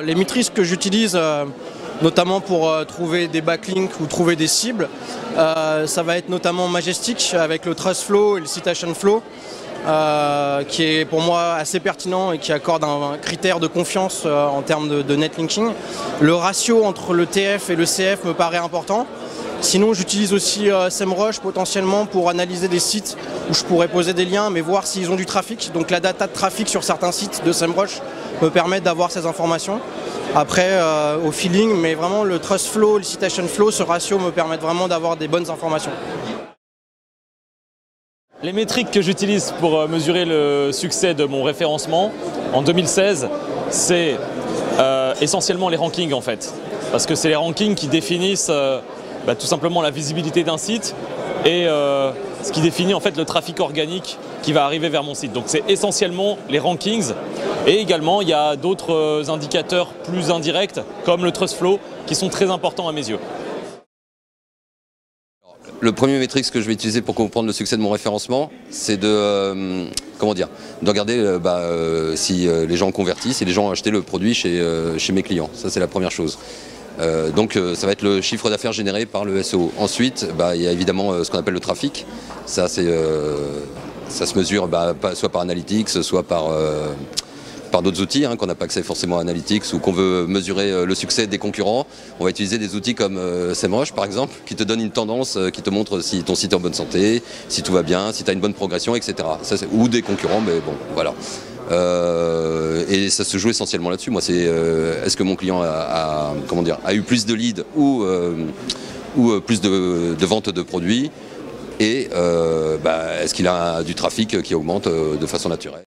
Les métriques que j'utilise, notamment pour trouver des backlinks ou trouver des cibles, ça va être notamment Majestic avec le Trust Flow et le Citation Flow, qui est pour moi assez pertinent et qui accorde un critère de confiance en termes de netlinking. Le ratio entre le TF et le CF me paraît important. Sinon, j'utilise aussi SEMrush potentiellement pour analyser des sites où je pourrais poser des liens, mais voir s'ils ont du trafic. Donc la data de trafic sur certains sites de SEMrush me permet d'avoir ces informations. Après, au feeling, mais vraiment le Trust Flow, le Citation Flow, ce ratio me permet vraiment d'avoir des bonnes informations. Les métriques que j'utilise pour mesurer le succès de mon référencement en 2016, c'est essentiellement les rankings en fait. Parce que c'est les rankings qui définissent tout simplement la visibilité d'un site et ce qui définit en fait le trafic organique qui va arriver vers mon site. Donc c'est essentiellement les rankings et également il y a d'autres indicateurs plus indirects comme le Trust Flow qui sont très importants à mes yeux. Le premier métrique que je vais utiliser pour comprendre le succès de mon référencement, c'est de regarder si les gens convertissent, si les gens ont acheté le produit chez mes clients. Ça c'est la première chose. Donc ça va être le chiffre d'affaires généré par le SEO. Ensuite, il y a évidemment ce qu'on appelle le trafic. Ça se mesure soit par Analytics, soit par d'autres outils qu'on n'a pas accès forcément à Analytics ou qu'on veut mesurer le succès des concurrents. On va utiliser des outils comme SEMrush par exemple, qui te donne une tendance, qui te montre si ton site est en bonne santé, si tout va bien, si tu as une bonne progression, etc. Ou des concurrents, mais bon, voilà. Et ça se joue essentiellement là-dessus. Moi, c'est est-ce que mon client a eu plus de leads ou plus de ventes de produits et est-ce qu'il a du trafic qui augmente de façon naturelle.